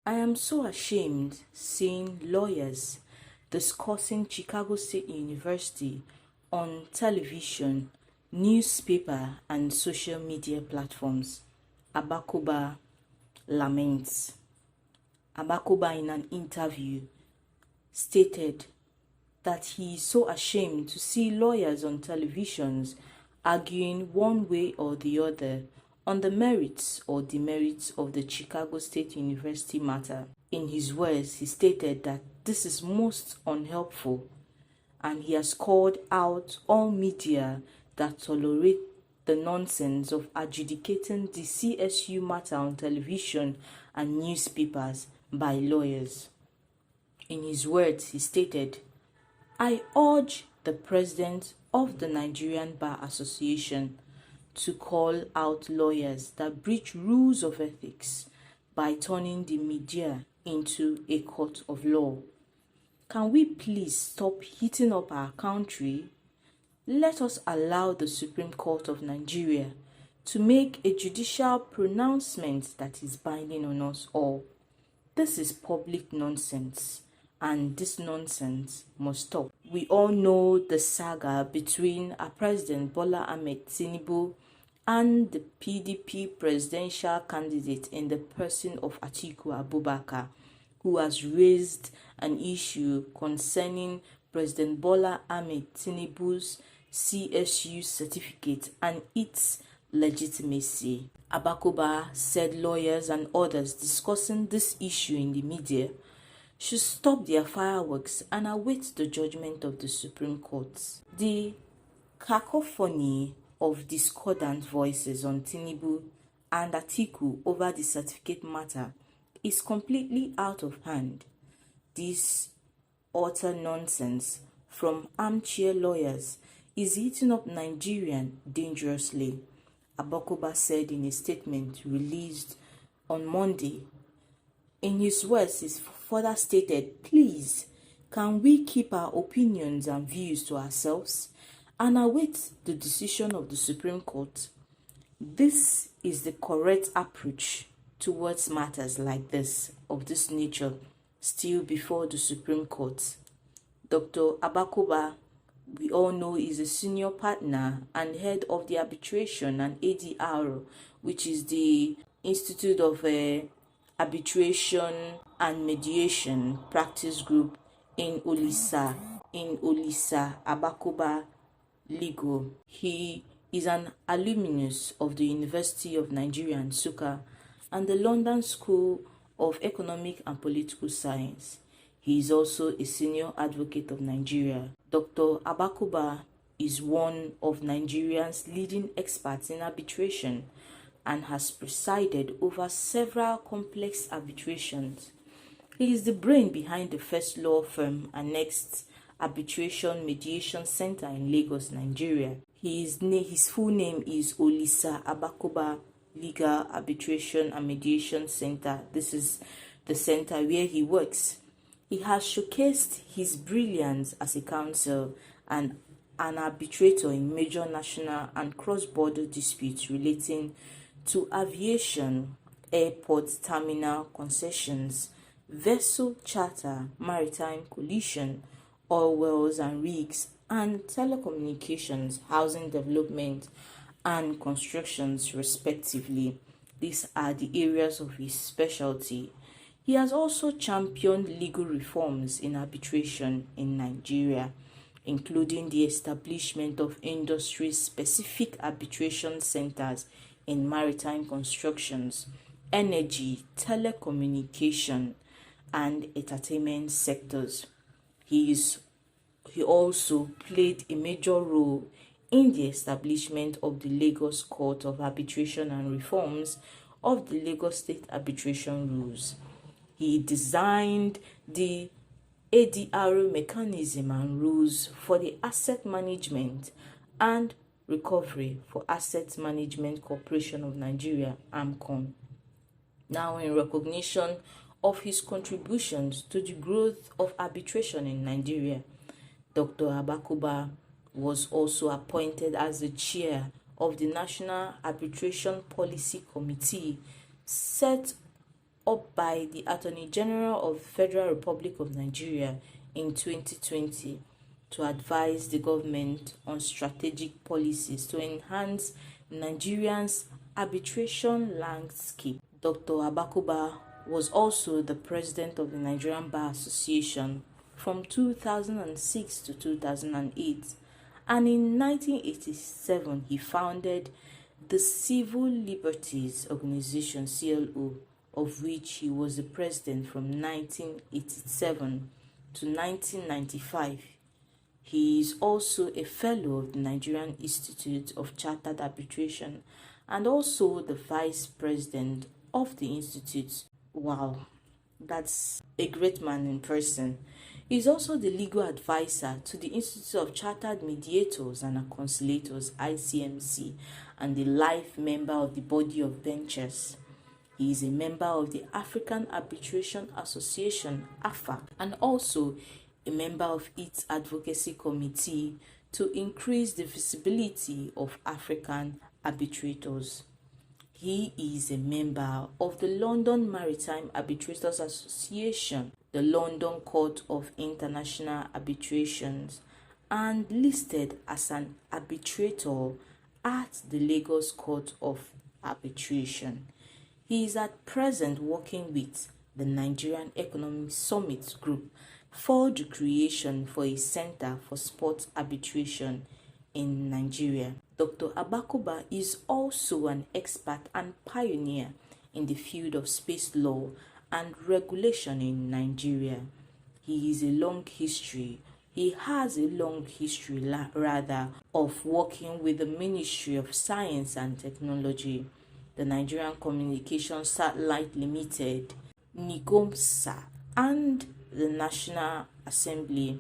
I am so ashamed seeing lawyers discussing Chicago State University on television, newspaper, and social media platforms. Abakoba laments. Abakoba, in an interview, stated that he is so ashamed to see lawyers on televisions arguing one way or the other on the merits or demerits of the Chicago State University matter. In his words, he stated that this is most unhelpful, and he has called out all media that tolerate the nonsense of adjudicating the CSU matter on television and newspapers by lawyers. In his words, he stated, "I urge the president of the Nigerian Bar Association to call out lawyers that breach rules of ethics by turning the media into a court of law. Can we please stop heating up our country? Let us allow the Supreme Court of Nigeria to make a judicial pronouncement that is binding on us all. This is public nonsense, and this nonsense must stop." We all know the saga between our President Bola Ahmed Tinubu and the PDP presidential candidate in the person of Atiku Abubakar, who has raised an issue concerning President Bola Ahmed Tinubu's CSU certificate and its legitimacy. Abakoba said lawyers and others discussing this issue in the media should stop their fireworks and await the judgment of the Supreme Court. The cacophony of discordant voices on Tinubu and Atiku over the certificate matter is completely out of hand. This utter nonsense from armchair lawyers is eating up Nigerian dangerously, Abakoba said in a statement released on Monday. In his words, he further stated, "Please, can we keep our opinions and views to ourselves and await the decision of the Supreme Court? This is the correct approach towards matters like this, of this nature, still before the Supreme Court." Dr. Abakoba, we all know, is a senior partner and head of the Arbitration and ADR, which is the Institute of Arbitration and Mediation Practice Group in Olisa, Abakoba Legal. He is an alumnus of the University of Nigeria, Nsukka, and the London School of Economic and Political Science. He is also a senior advocate of Nigeria. Dr. Abakoba is one of Nigeria's leading experts in arbitration and has presided over several complex arbitrations. He is the brain behind the first law firm annexed Arbitration Mediation Center in Lagos, Nigeria. His full name is Olisa Abakoba Legal Arbitration and Mediation Center. This is the center where he works. He has showcased his brilliance as a counsel and an arbitrator in major national and cross-border disputes relating to aviation, airport terminal concessions, vessel charter, maritime collision, oil wells and rigs, and telecommunications, housing development, and constructions, respectively. These are the areas of his specialty. He has also championed legal reforms in arbitration in Nigeria, including the establishment of industry-specific arbitration centers in maritime constructions, energy, telecommunication, and entertainment sectors. He also played a major role in the establishment of the Lagos Court of Arbitration and Reforms of the Lagos State Arbitration Rules. He designed the ADR mechanism and rules for the Asset Management and Recovery for Asset Management Corporation of Nigeria, AMCON. Now, in recognition of his contributions to the growth of arbitration in Nigeria, Dr. Abakoba was also appointed as the chair of the National Arbitration Policy Committee set up by the Attorney General of the Federal Republic of Nigeria in 2020 to advise the government on strategic policies to enhance Nigerians' arbitration landscape. Dr. Abakuba was also the president of the Nigerian Bar Association from 2006 to 2008, and in 1987 he founded the Civil Liberties Organization (CLO), of which he was the president from 1987 to 1995. He is also a fellow of the Nigerian Institute of Chartered Arbitration and also the vice president of the institute. Wow, that's a great man in person. He is also the legal advisor to the Institute of Chartered Mediators and Conciliators (ICMC) and the life member of the Body of Benchers. He is a member of the African Arbitration Association (AFA) and also a member of its advocacy committee to increase the visibility of African arbitrators. He is a member of the London Maritime Arbitrators Association, the London Court of International Arbitrations, and listed as an arbitrator at the Lagos Court of Arbitration. He is at present working with the Nigerian Economic Summit Group for the creation for a Center for Sports Arbitration in Nigeria. Dr. Abakuba is also an expert and pioneer in the field of space law and regulation in Nigeria. He has a long history of working with the Ministry of Science and Technology, the Nigerian Communications Satellite Limited, NICOMSA, and the National Assembly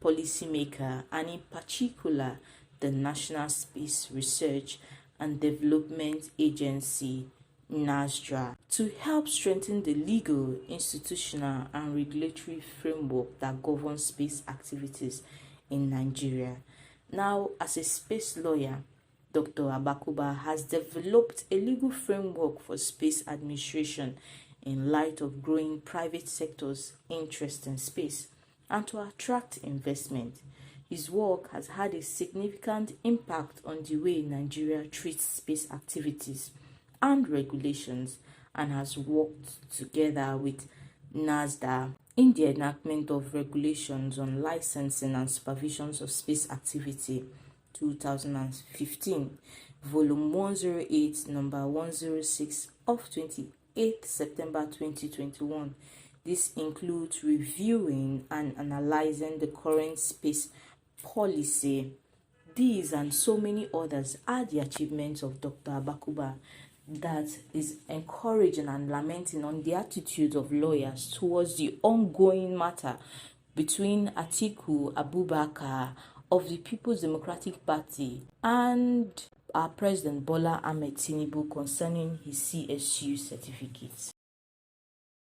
policymaker, and in particular the National Space Research and Development Agency (NASDRA), to help strengthen the legal, institutional, and regulatory framework that governs space activities in Nigeria. Now, as a space lawyer, Dr. Abakuba has developed a legal framework for space administration in light of growing private sector's interest in space and to attract investment. His work has had a significant impact on the way Nigeria treats space activities and regulations, and has worked together with NASDA in the enactment of regulations on licensing and supervisions of space activity 2015, volume 108, number 106 of 28th September 2021. This includes reviewing and analyzing the current space policy. These and so many others are the achievements of Dr. Abakuba that is encouraging and lamenting on the attitude of lawyers towards the ongoing matter between Atiku Abubakar of the People's Democratic Party and our President Bola Ahmed Tinubu concerning his CSU certificates.